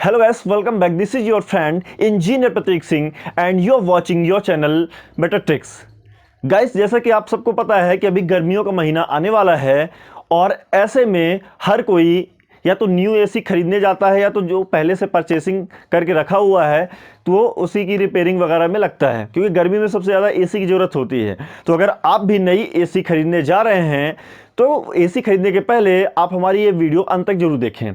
Hello guys, welcome back. This is your friend Engineer Pratik Singh and you are watching your channel Better Tricks. Guys, जैसा कि आप सबको पता है कि अभी गर्मियों का महीना आने वाला है और ऐसे में हर कोई या तो न्यू एसी खरीदने जाता है या तो जो पहले से परचेसिंग करके रखा हुआ है तो वो उसी की रिपेयरिंग वगैरह में लगता है, क्योंकि गर्मी में सबसे ज़्यादा एसी की ज़रूरत होती है। तो अगर आप भी नई एसी खरीदने जा रहे हैं तो एसी खरीदने के पहले आप हमारी ये वीडियो अंत तक जरूर देखें,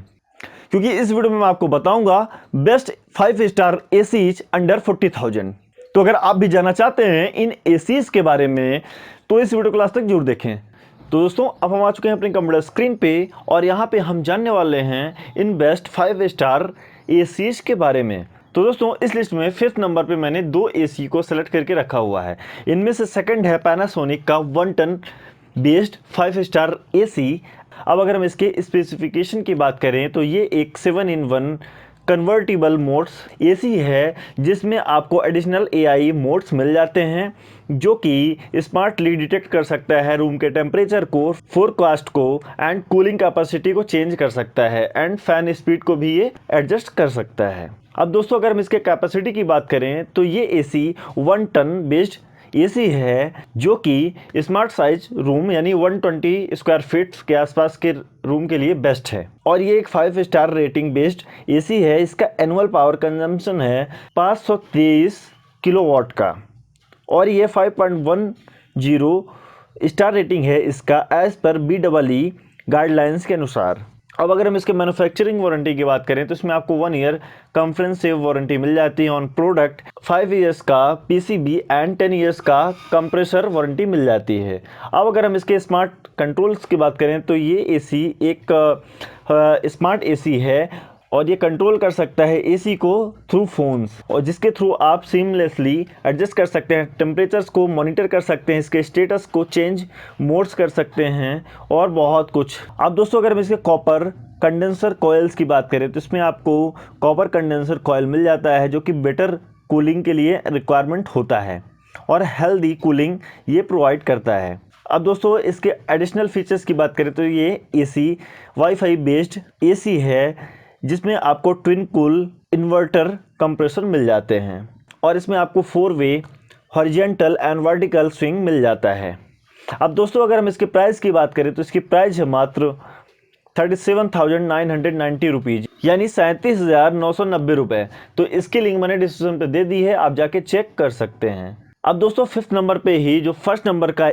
क्योंकि इस वीडियो में मैं आपको बताऊंगा बेस्ट 5 स्टार एसीज अंडर 40,000। तो अगर आप भी जानना चाहते हैं इन एसीज के बारे में तो इस वीडियो को लास्ट तक जरूर देखें। तो दोस्तों, अब हम आ चुके हैं अपनी कंप्यूटर स्क्रीन पे और यहाँ पे हम जानने वाले हैं इन बेस्ट 5 स्टार एसीज के बारे में। तो दोस्तों, इस लिस्ट में 5th नंबर पे मैंने 2 एसी को सेलेक्ट करके रखा हुआ है। इनमें से सेकंड है पैनासोनिक का 1 टन बेस्ड 5 स्टार एसी। अब अगर हम इसके स्पेसिफिकेशन की बात करें तो ये एक 7-in-1 कन्वर्टिबल मोड्स एसी है, जिसमें आपको एडिशनल एआई मोड्स मिल जाते हैं जो कि स्मार्टली डिटेक्ट कर सकता है रूम के टेम्परेचर को, फोरकास्ट को एंड कूलिंग कैपेसिटी को चेंज कर सकता है एंड फैन स्पीड को भी ये एडजस्ट कर सकता है। अब दोस्तों, अगर हम इसके कैपेसिटी की बात करें तो ये एसी 1 टन बेस्ड एसी है जो कि स्मार्ट साइज रूम यानी 120 स्क्वायर फीट के आसपास के रूम के लिए बेस्ट है और ये एक 5 स्टार रेटिंग बेस्ड एसी है। इसका एनुअल पावर कंजम्पशन है 523 किलोवाट का और ये 5.10 स्टार रेटिंग है इसका एज पर BEE गाइडलाइंस के अनुसार। अब अगर हम इसके मैन्युफैक्चरिंग वारंटी की बात करें तो इसमें आपको 1 ईयर कॉम्प्रिहेंसिव वारंटी मिल जाती है ऑन प्रोडक्ट, 5 इयर्स का PCB एंड 10 इयर्स का कंप्रेसर वारंटी मिल जाती है। अब अगर हम इसके स्मार्ट कंट्रोल्स की बात करें तो ये एसी एक स्मार्ट एसी है और ये कंट्रोल कर सकता है एसी को थ्रू फोन्स, और जिसके थ्रू आप सीमलेसली एडजस्ट कर सकते हैं, टेम्परेचर्स को मॉनिटर कर सकते हैं, इसके स्टेटस को चेंज मोड्स कर सकते हैं और बहुत कुछ। अब दोस्तों, अगर हम इसके कॉपर कंडेंसर कॉइल्स की बात करें तो इसमें आपको कॉपर कंडेंसर कॉइल मिल जाता है जो कि बेटर कूलिंग के लिए रिक्वायरमेंट होता है और हेल्दी कूलिंग ये प्रोवाइड करता है। अब दोस्तों, इसके एडिशनल फीचर्स की बात करें तो ये एसी वाईफाई बेस्ड एसी है जिसमें आपको ट्विन कूल इन्वर्टर कंप्रेसर मिल जाते हैं और इसमें आपको 4 वे हॉरिजॉन्टल एंड वर्टिकल स्विंग मिल जाता है। अब दोस्तों, अगर हम इसके प्राइस की बात करें तो इसकी प्राइस है मात्र 37,990 रुपीज़ यानी 37,990 रुपये। तो इसकी लिंक मैंने डिस्क्रिप्शन पे दे दी है, आप जाके चेक कर सकते हैं। अब दोस्तों, 5th नंबर पे ही जो 1st नंबर का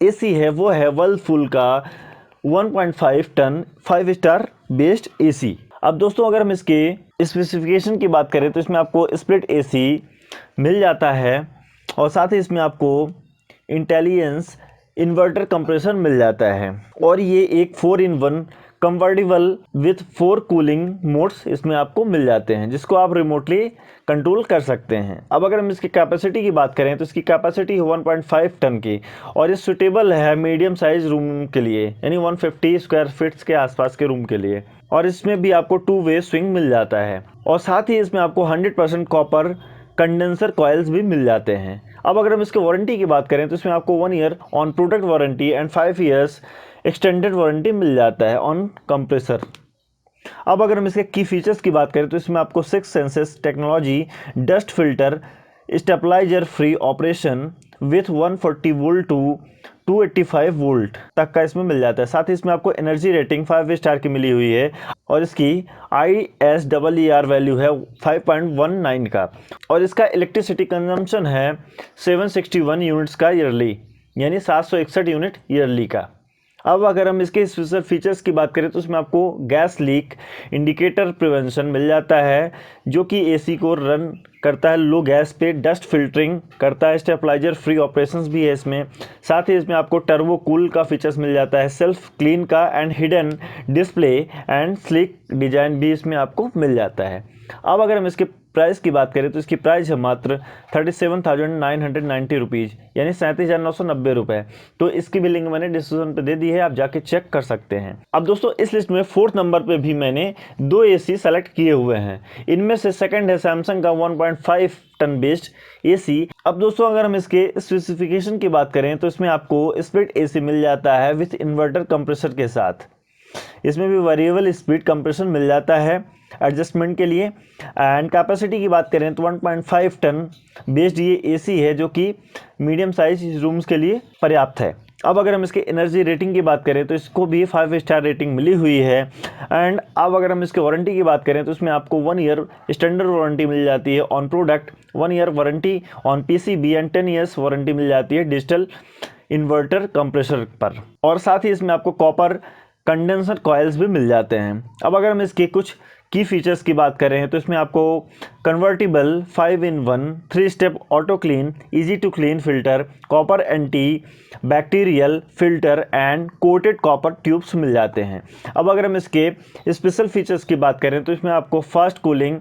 एसी है वो है वर्लपूल का 1.5 टन 5 स्टार बेस्ड एसी। अब दोस्तों, अगर हम इसके स्पेसिफिकेशन की बात करें तो इसमें आपको स्प्लिट एसी मिल जाता है और साथ ही इसमें आपको इंटेलिजेंस इन्वर्टर कंप्रेसर मिल जाता है और ये एक 4-in-1 कंवर्टिबल विथ 4 कूलिंग मोड्स इसमें आपको मिल जाते हैं जिसको आप रिमोटली कंट्रोल कर सकते हैं। अब अगर हम इसकी कैपेसिटी की बात करें तो इसकी कैपेसिटी है 1.5 टन की और ये सुटेबल है मीडियम साइज रूम के लिए यानी 150 स्क्वायर फीट्स के आसपास के रूम के लिए, और इसमें भी आपको 2 वे स्विंग मिल जाता है और साथ ही इसमें आपको 100% कॉपर कंडेंसर कॉइल्स भी मिल जाते हैं। अब अगर हम इसके वारंटी की बात करें तो इसमें आपको 1 year on product warranty and 5 years extended warranty मिल जाता है ऑन कंप्रेसर। अब अगर हम इसके की फीचर्स की बात करें तो इसमें आपको 6 senses technology, dust filter, stabiliser free operation with 140 volt to 285 volt तक का इसमें मिल जाता है। साथ ही इसमें आपको एनर्जी रेटिंग 5 स्टार की मिली हुई है और इसकी ISEER वैल्यू है 5.19 का और इसका इलेक्ट्रिसिटी कंजम्पशन है 761 यूनिट्स का ईयरली यानी 761 यूनिट ईयरली का। अब अगर हम इसके स्पेशल फीचर्स की बात करें तो इसमें आपको गैस लीक इंडिकेटर प्रिवेंशन मिल जाता है जो कि एसी को रन करता है लो गैस पे, डस्ट फिल्टरिंग करता है, स्टेबलाइजर फ्री ऑपरेशंस भी है इसमें। साथ ही इसमें आपको टर्बो कूल का फीचर्स मिल जाता है, सेल्फ क्लीन का and hidden display and sleek design भी इसमें आपको मिल जाता है। अब अगर हम इसके प्राइस की बात करें तो इसकी प्राइस है मात्र 37,990 रुपीज़ यानी 37,990 रुपये। तो इसकी भी लिंक मैंने डिस्क्रिप्शन पे दे दी है, आप जाके चेक कर सकते हैं। अब दोस्तों, इस लिस्ट में 4th नंबर पे भी मैंने 2 एसी सेलेक्ट किए हुए हैं। इनमें से सेकंड है सैमसंग का 1.5 टन बेस्ड एसी। अब दोस्तों, अगर हम इसके स्पेसिफिकेशन की बात करें तो इसमें आपको स्प्लिट एसी मिल जाता है विथ इन्वर्टर कंप्रेसर के साथ। इसमें भी वेरिएबल स्पीड कंप्रेशन मिल जाता है एडजस्टमेंट के लिए। एंड कैपेसिटी की बात करें तो 1.5 टन बेस्ड ये एसी है जो कि मीडियम साइज रूम्स के लिए पर्याप्त है। अब अगर हम इसके एनर्जी रेटिंग की बात करें तो इसको भी 5 स्टार रेटिंग मिली हुई है। एंड अब अगर हम इसके वारंटी की बात करें तो इसमें आपको 1 ईयर स्टैंडर्ड वारंटी मिल जाती है on product, 1 year warranty on PCB and 10 years warranty मिल जाती है डिजिटल इन्वर्टर कंप्रेसर पर। और साथ ही इसमें आपको कॉपर कंडेंसर कॉइल्स भी मिल जाते हैं। अब अगर हम इसके कुछ की फीचर्स की बात करें तो इसमें आपको convertible 5-in-1 3 step auto clean easy to clean filter, copper anti bacterial filter and coated copper tubes मिल जाते हैं। अब अगर हम इसके स्पेशल फीचर्स की बात करें तो इसमें आपको fast cooling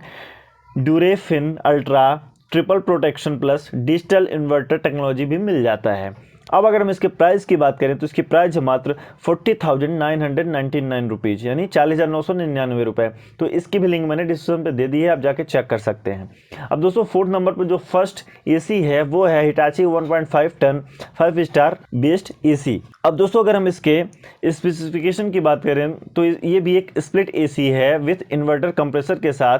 DuraFin ultra triple protection plus digital inverter technology भी मिल जाता है। अब अगर हम इसके प्राइस की बात करें तो इसकी प्राइस है मात्र 40,999 रुपीज़ यानी 40,999 रुपये। तो इसकी भी लिंक मैंने डिस्क्रिप्शन पे दे दी है, आप जाके चेक कर सकते हैं। अब दोस्तों 4th नंबर पर जो फर्स्ट एसी है वो है Hitachi 1.5 ton 5 star based AC. अब दोस्तों अगर हम इसके स्पेसिफिकेशन की बात करें तो ये भी एक स्प्लिट एसी है विथ इन्वर्टर कंप्रेसर के साथ,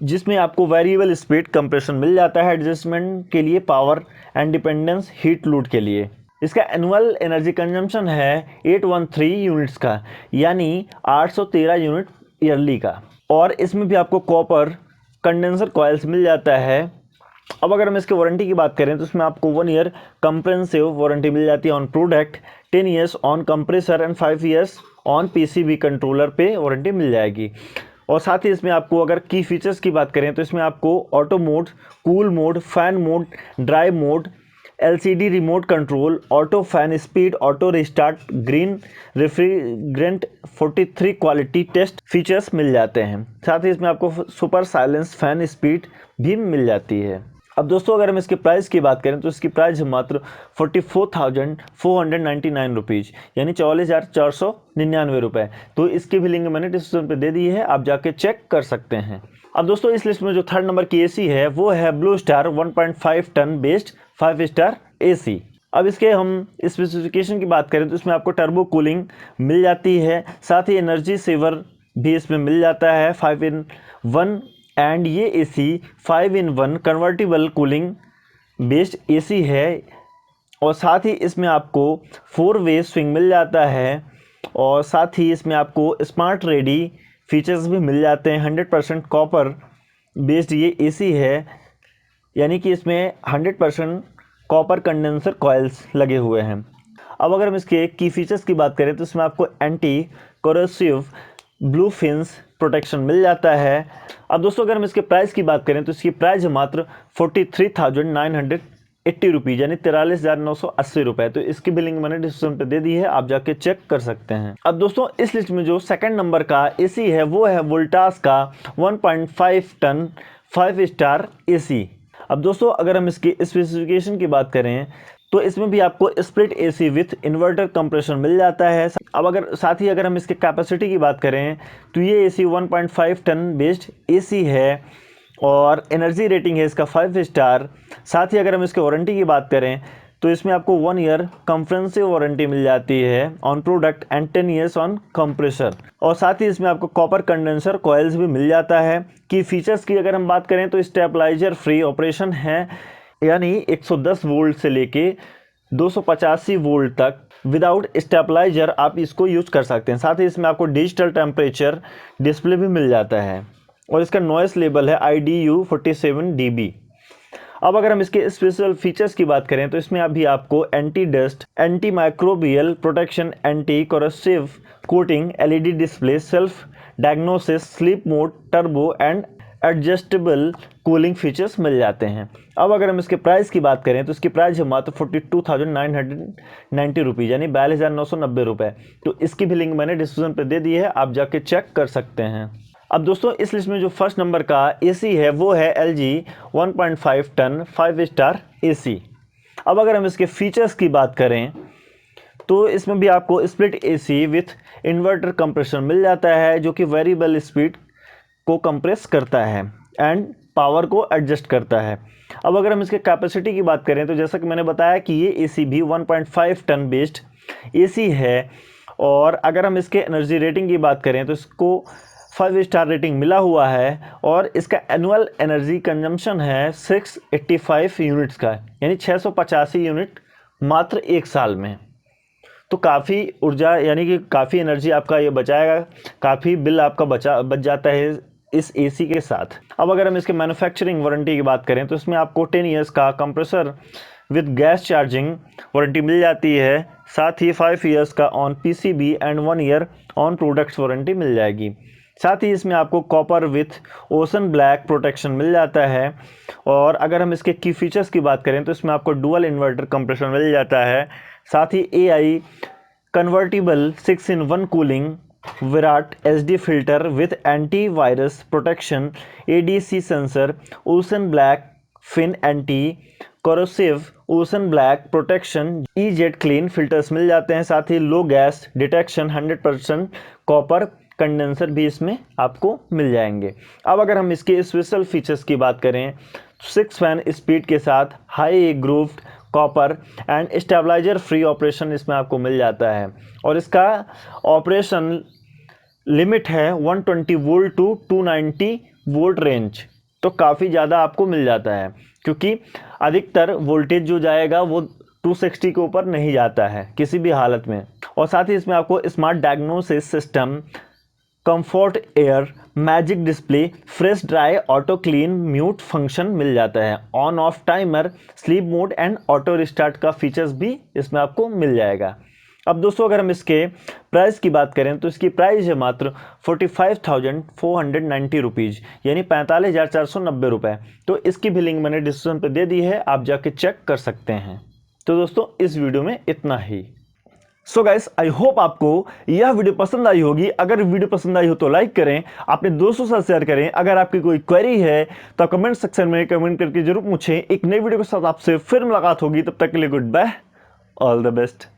जिसमें आपको वेरिएबल स्पीड कंप्रेशन मिल जाता है एडजस्टमेंट के लिए, पावर एंड डिपेंडेंस हीट लूट के लिए। इसका एनुअल एनर्जी कंजम्पशन है 813 यूनिट्स का यानी 813 यूनिट ईयरली का। और इसमें भी आपको कॉपर कंडेंसर कॉइल्स मिल जाता है। अब अगर हम इसके वारंटी की बात करें तो इसमें आपको 1 ईयर कंप्रेहेंसिव वारंटी मिल जाती है on product, 10 years on compressor and 5 years on PCB controller पे वारंटी मिल जाएगी। और साथ ही इसमें आपको अगर की फीचर्स की बात करें तो इसमें आपको auto mode, cool mode, fan mode, dry mode, LCD remote control, auto fan speed, auto restart, green refrigerant 43 quality test features मिल जाते हैं। साथ ही इसमें आपको सुपर साइलेंस फैन स्पीड भी मिल जाती है। अब दोस्तों अगर हम इसके प्राइस की बात करें तो इसकी प्राइस है मात्र 44,499 रुपीज़ यानी 44,499 रुपये। तो इसकी भी लिंक मैंने डिस्क्रिप्शन पे दे दी है, आप जाके चेक कर सकते हैं। अब दोस्तों इस लिस्ट में जो 3rd नंबर की एसी है वो है Blue Star 1.5 ton based 5 star AC. अब इसके हम स्पेसिफिकेशन की बात करें तो इसमें आपको टर्बो कूलिंग मिल जाती है, साथ ही एनर्जी सेवर भी इसमें मिल जाता है 5-in-1। एंड ये AC 5-in-1 convertible cooling based AC है। और साथ ही इसमें आपको 4 वे स्विंग मिल जाता है। और साथ ही इसमें आपको स्मार्ट रेडी फीचर्स भी मिल जाते हैं। 100% कॉपर बेस्ड ये एसी है यानी कि इसमें 100% कॉपर कंडेंसर कॉइल्स लगे हुए हैं। अब अगर हम इसके की फीचर्स की बात करें तो इसमें आपको anti corrosive blue fins protection मिल जाता है। अब दोस्तों अगर हम इसके प्राइस की बात करें तो इसकी प्राइस है मात्र 43,980 रुपीज़ यानी 43,980 रुपये। तो इसकी भी लिंक मैंने डिस्क्रिप्शन पे दे दी है, आप जाके चेक कर सकते हैं। अब दोस्तों इस लिस्ट में जो 2nd नंबर का एसी है वो है वोल्टास का 1.5 टन 5 स्टार एसी। अब दोस्तों अगर हम इसकी स्पेसिफिकेशन की बात करें तो इसमें भी आपको split AC with inverter compression मिल जाता है। अब साथ ही अगर हम इसके कैपेसिटी की बात करें तो ये एसी 1.5 टन बेस्ड एसी है और एनर्जी रेटिंग है इसका 5 स्टार। साथ ही अगर हम इसके वारंटी की बात करें तो इसमें आपको 1 ईयर कंप्रेहेंसिव वारंटी मिल जाती है on product and 10 years on compressor. और साथ ही इसमें आपको कॉपर कंडेंसर कॉइल्स भी मिल जाता है। की फीचर्स की अगर हम बात करें तो स्टेबलाइजर फ्री ऑपरेशन है यानी 110 वोल्ट से लेके 285 वोल्ट तक विदाउट स्टेबलाइजर आप इसको यूज कर सकते हैं। साथ ही इसमें आपको डिजिटल टेम्परेचर डिस्प्ले भी मिल जाता है और इसका नॉइस लेवल है IDU 47 dB। अब अगर हम इसके स्पेशल फीचर्स की बात करें तो इसमें अभी आपको anti dust, anti microbial protection, anti corrosive coating, LED display, self diagnosis, sleep mode, turbo and adjustable cooling features मिल जाते हैं। अब अगर हम इसके प्राइस की बात करें तो इसकी प्राइस है मात्र 42,990 रुपीज़ यानी 42,990 रुपये। तो इसकी भी लिंक मैंने डिस्क्रिप्शन पे दे दी है, आप जाके चेक कर सकते हैं। अब दोस्तों इस लिस्ट में जो 1st नंबर का एसी है वो है LG 1.5 टन 5 स्टार एसी। अब अगर हम इसके फीचर्स की बात करें तो इसमें भी आपको split AC with inverter compression मिल जाता है जो कि वेरिएबल स्पीड को कंप्रेस करता है एंड पावर को एडजस्ट करता है। अब अगर हम इसके कैपेसिटी की बात करें तो जैसा कि मैंने बताया कि ये एसी भी 1.5 टन बेस्ड एसी है। और अगर हम इसके एनर्जी रेटिंग की बात करें तो इसको 5 स्टार रेटिंग मिला हुआ है और इसका एनुअल एनर्जी कंजम्पशन है 685 यूनिट्स का, यानी 685 यूनिट मात्र एक साल में। तो काफ़ी ऊर्जा यानी कि काफ़ी एनर्जी आपका ये बचाएगा, काफ़ी बिल आपका बच जाता है इस एसी के साथ। अब अगर हम इसके मैन्युफैक्चरिंग वारंटी की बात करें तो इसमें आपको 10 ईयर्स का compressor with gas charging warranty मिल जाती है, साथ ही 5 ईयर्स का on PCB and 1 year on products warranty मिल जाएगी। साथ ही इसमें आपको copper with ocean black protection मिल जाता है। और अगर हम इसके की फीचर्स की बात करें तो इसमें आपको डुअल इन्वर्टर कंप्रेसर मिल जाता है, साथ ही AI कन्वर्टिबल 6-in-1 कूलिंग, विराट SD filter with antivirus protection, ADC sensor, ocean black fin anti corrosive ocean black protection, EZ clean filters मिल जाते हैं, साथ ही low gas detection, 100% copper condenser भी इसमें आपको मिल जाएंगे। अब अगर हम इसके स्पेशल फीचर्स की बात करें, 6 फैन स्पीड के साथ high grooved copper and stabiliser free operation इसमें आपको मिल जाता है। और इसका ऑपरेशन लिमिट है 120 वोल्ट टू 290 वोल्ट रेंज, तो काफ़ी ज़्यादा आपको मिल जाता है, क्योंकि अधिकतर वोल्टेज जो जाएगा वो 260 के ऊपर नहीं जाता है किसी भी हालत में। और साथ ही इसमें आपको smart diagnosis system, comfort air, magic display, fresh dry, auto clean, mute function मिल जाता है, on off timer, sleep mode and auto restart का फीचर्स भी इसमें आपको मिल जाएगा। अब दोस्तों अगर हम इसके प्राइस की बात करें तो इसकी प्राइस है मात्र 45,490 रुपीज़, यानी 45,490 रुपये। तो इसकी भी लिंक मैंने डिस्क्रिप्शन पे दे दी है, आप जाके चेक कर सकते हैं। तो दोस्तों इस वीडियो में इतना ही। सो गाइस, आई होप आपको यह वीडियो पसंद आई होगी। अगर वीडियो पसंद आई हो तो लाइक करें, अपने दोस्तों के साथ शेयर करें। अगर आपकी कोई क्वेरी है तो कमेंट सेक्शन में कमेंट करके जरूर पूछें। एक नई वीडियो के साथ आपसे फिर मुलाकात होगी, तब तक के लिए goodbye, all the best.